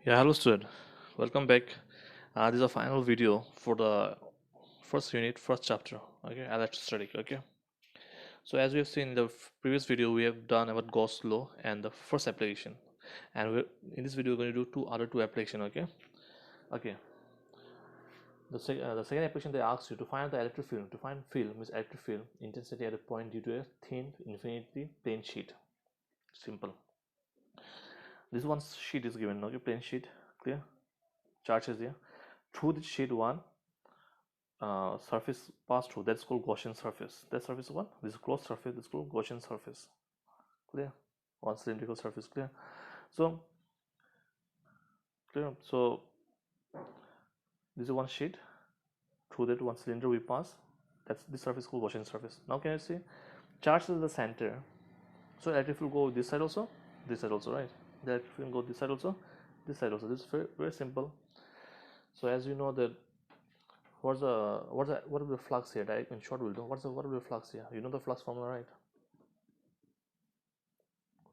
Yeah, hello student. Welcome back. This is a final video for the first unit, first chapter. Okay, electrostatic. Okay. So as we have seen in the previous video, we have done about Gauss law and the first application, and in this video we're going to do two application. Okay. Okay. The second application they ask you to find the electric field. To find field means electric field intensity at a point due to a thin infinity plane sheet. Simple. This one sheet is given. Okay, plane sheet. Clear. Charge is there. Through the sheet one surface pass through, that's called Gaussian surface. That surface one, this is closed surface, this is called Gaussian surface. Clear? One cylindrical surface. Clear? So clear. So this is one sheet. Through that one cylinder we pass. That's this surface called Gaussian surface. Now can you see? Charge is the center. So electric field go this side also, right? The electric field go this side also, this side also. This is very simple. So as you know that what is the flux here? Direct in short we'll do. What will be the flux here? You know the flux formula, right?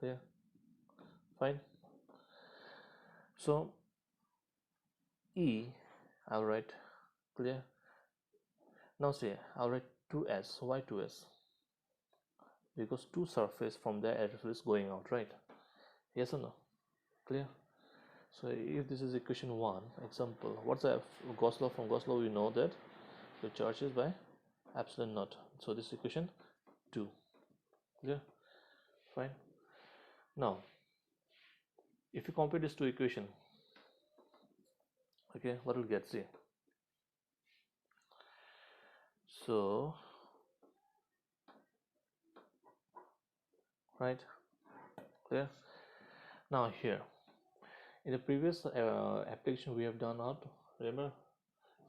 Clear? Fine. So E, I'll write. Clear? Now see, I'll write 2s. Why 2s? Because two surface from there electric field is going out, right? Yes or no? Clear? So if this is equation 1, example, what's the Gauss law? From Gauss law we know that the charge is by epsilon naught. So this equation 2. Clear? Fine. Now if you compare these two equations, okay, what will get? See, so right, clear. Now here in the previous application we have done out, remember,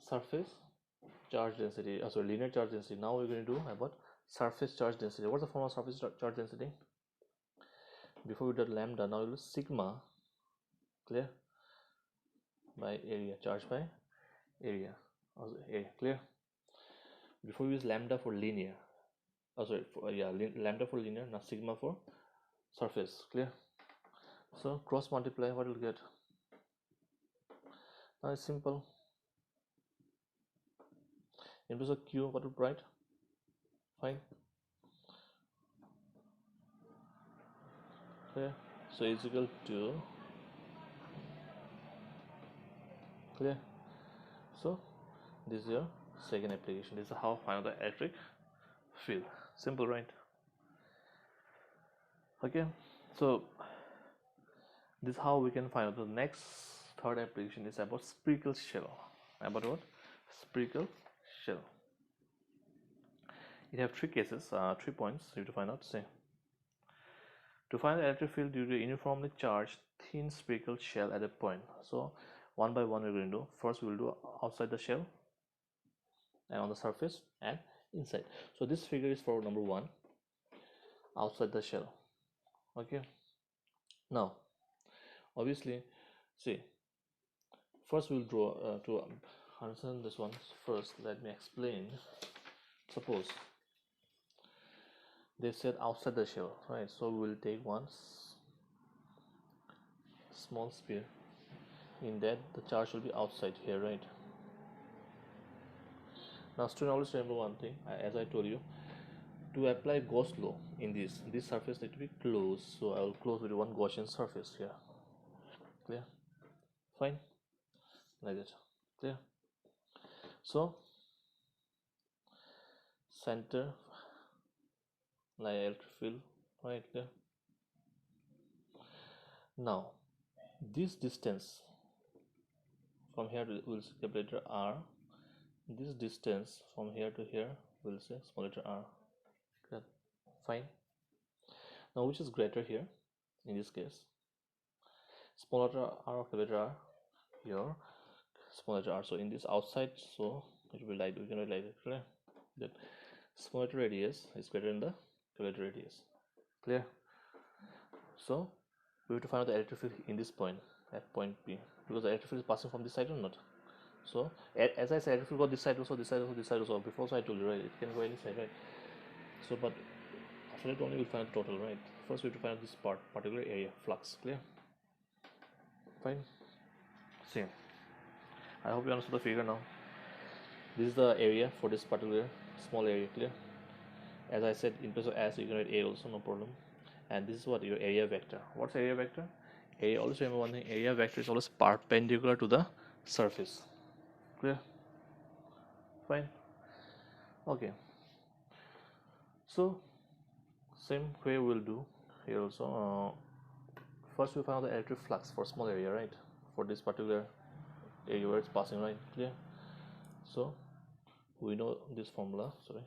surface charge density, sorry, linear charge density. Now we're going to do about surface charge density. What's the form of surface charge density? Before we did lambda, now we will sigma, clear, by area, charge by area, also area. Clear? Before we use lambda for linear, lambda for linear, now sigma for surface. Clear? So cross multiply, what will get? Now it's simple. In place of q, what will write? Fine. Clear? So it's equal to, clear? So this is your second application. This is how I find the electric field. Simple, right? Okay. So this is how we can find out. The next third application is about spherical shell. About what? Spherical shell. You have three cases, 3 points you have to find out. Say, to find the electric field due to uniformly charged thin spherical shell at a point. So one by one we're going to do. First we will do outside the shell and on the surface and inside. So this figure is for number 1, outside the shell. Okay. Now obviously, see, first we'll draw to understand this one first. Let me explain. Suppose they said outside the shell, right? So we'll take one small sphere. In that the charge will be outside here, right? Now student, always remember one thing, as I told you, to apply Gauss law in this surface need to be closed. So I will close with one Gaussian surface here. Clear? Fine, like that. Clear? So center like electric field, right? Clear? Now this distance from here to, we'll say capital letter R. This distance from here to here we'll say small letter r. Clear? Fine. Now which is greater here in this case? Small letter r or capital letter R? Your small letter r. So in this outside, so it will be like, we can write like that. Clear? That small letter radius is greater than the capital letter radius. Clear? So we have to find out the electric field in this point, at point P, because the electric field is passing from this side or not. So as I said, electric field go this side also, this side also, this side also. Before also I told you, right? It can go any side, right? So but after that only we'll find total, right? First we have to find out this particular area, flux. Clear? Fine. See, I hope you understand the figure now. This is the area for this particular small area, clear? As I said, in place of S, you can write A also, no problem. And this is what your area vector. What's area vector? Area, always remember one thing, area vector is always perpendicular to the surface. Clear? Fine. Okay. So, same way we'll do here also. First we find out the electric flux for small area, right? For this particular area where it's passing, right? Clear? So, we know this formula, sorry.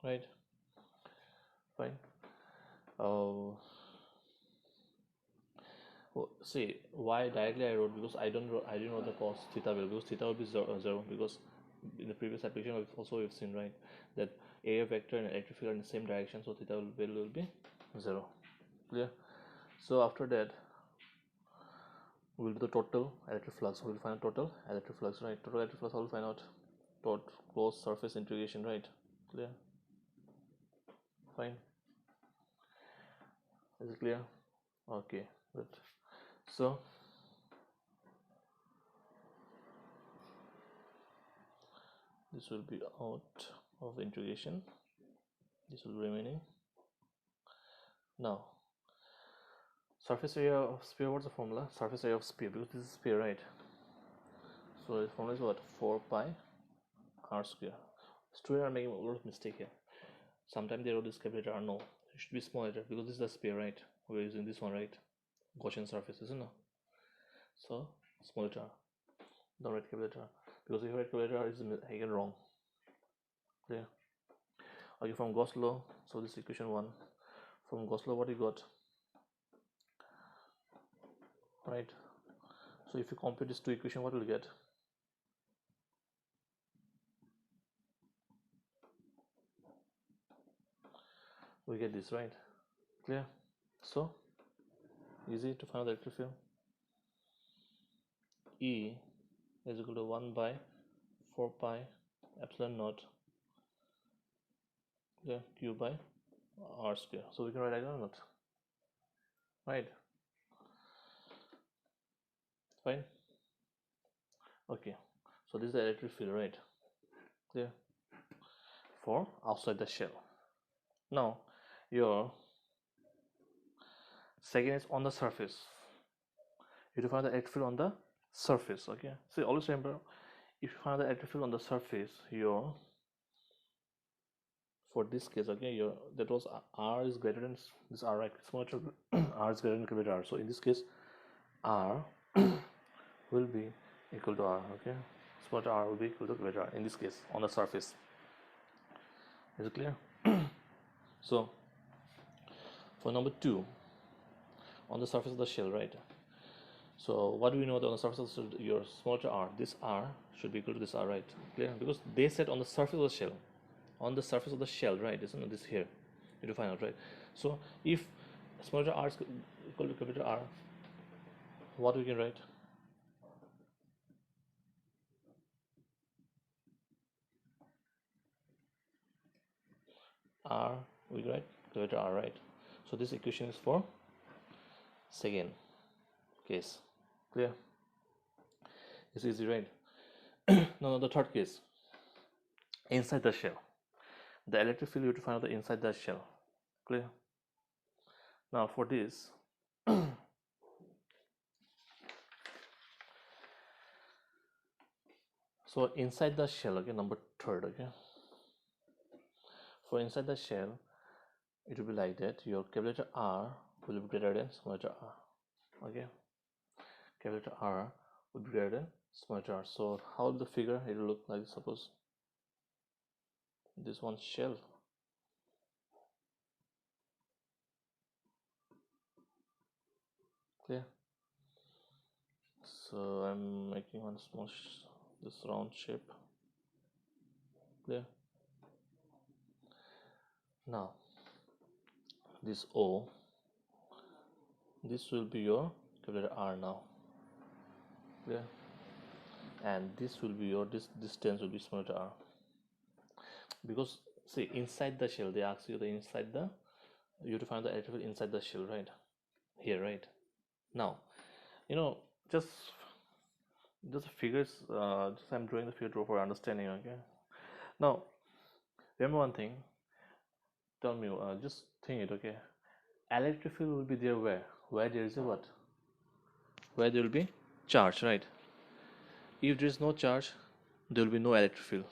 Right? Fine. Oh, see why directly I wrote, because I didn't know the cos theta value, because theta will be zero, because in the previous application we've seen, right, that area vector and electric field are in the same direction, so theta value will be 0. Clear? So after that we'll do the total electric flux. We'll find out total electric flux, right? Total electric flux, we'll find out closed surface integration, right? Clear? Fine. Is it clear? Okay, good. So this will be out of integration, this will be remaining. Now surface area of sphere, what's the formula? Surface area of sphere, because this is sphere, right? So the formula is what? 4 pi r square. Students are making a lot of mistake here. Sometimes they wrote this capital letter R. No, it should be small letter, because this is the sphere, right? We're using this one, right? Gaussian surface, isn't it? So small letter R. Don't write capital letter R, because if you write capital letter R, it's again wrong. Clear? Okay, from Gauss law, so this equation 1. From Gauss law, what you got? Right? So if you compare these two equations, what will you get? We get this, right? Clear? So easy to find out the electric field. E is equal to 1 by 4 pi epsilon naught, yeah, q by r square. So we can write either or not, right? Fine. Okay, so this is the electric field, right? Clear? For outside the shell. Now your second is on the surface. You have to find the electric field on the surface. Okay, so always remember, if you find the electric field on the surface, your, for this case, okay, your, that was r is greater than this r, right? Small r is greater than capital R. So in this case, r will be equal to r. Okay, small r will be equal to capital R in this case on the surface. Is it clear? So for number 2, on the surface of the shell, right? So what do we know that on the surface of your small r, this r should be equal to this r, right? Clear? Because they said on the surface of the shell, on the surface of the shell, right? Isn't it this here? You have to find out, right? So if small r is equal to capital R, what we can write? R, we can write capital R, right? So this equation is for second case. Clear? It's easy, right? Now the third case, inside the shell, the electric field you have to find out the inside the shell. Clear? Now for this, so inside the shell, okay, number 3rd, okay, for inside the shell, it will be like that. Your capital letter R will be greater than small letter r. Okay, capital letter R will be greater than small letter r. So how will the figure, it will look like, suppose this one shell, clear? So I'm making one small this round shape, clear? Now this O, this will be your capital R now, clear? And this will be your, this distance will be small r, because see inside the shell they ask you the inside the You have to find the electric field inside the shell, right? Here, right? Now, you know, just figures. Just I'm drawing the figure for understanding. Okay. Now, remember one thing. Tell me. Just think it. Okay. Electric field will be there where? Where there is a what? Where there will be charge, right? If there is no charge, there will be no electric field,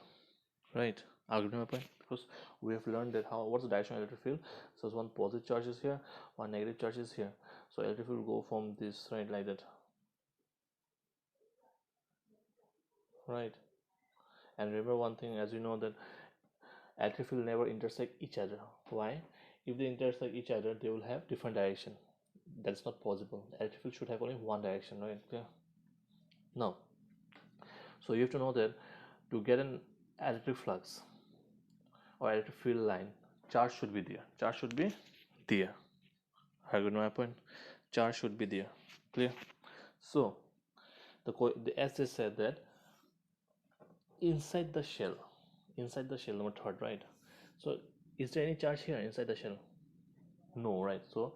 right? Agree my point? Because we have learned that how what's the direction of electric field. So one positive charge is here, one negative charge is here. So electric field will go from this right like that, right? And remember one thing, as you know that electric field never intersect each other. Why? If they intersect each other, they will have different direction. That's not possible. Electric field should have only one direction, right? Clear? Now, so you have to know that to get an electric flux or electric field line, charge should be there. Charge should be there. I got my point. Charge should be there. Clear? So the essay said that inside the shell, number third, right? So is there any charge here inside the shell? No, right? So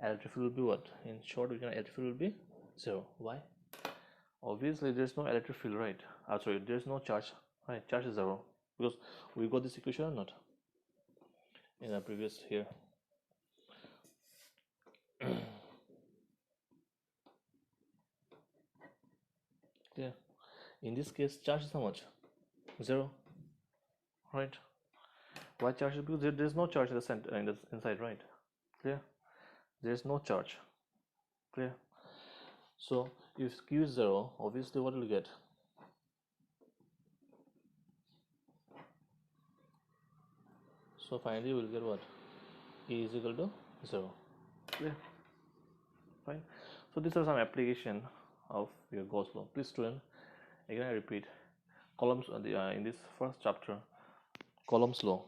electric field will be what? In short, we can electric field will be zero. Why? Obviously, there's no electric field, right? Sorry, there's no charge, right? Charge is zero because we got this equation or not in our previous here. Yeah. In this case, charge is how much? Zero, right? Why charge? Because there's no charge in the center, in the inside, right? Clear? There's no charge. Clear? So if Q is zero, obviously what will you get? So finally we'll get what? E is equal to zero. Clear? Fine. So these are some application of your Gauss law. Please student, again I repeat, Coulomb's in this first chapter, Coulomb's law.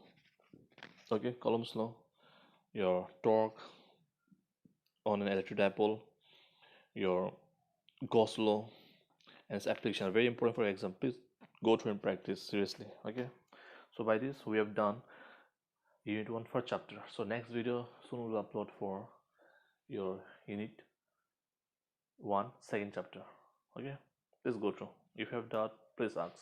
Okay, Coulomb's law, your torque on an electric dipole, your Gauss law, and its application are very important for exam. Please go through and practice seriously. Okay. So by this we have done unit 1 for chapter. So next video soon we'll upload for your unit 1 second chapter. Okay. Please go through. If you have doubt, please ask.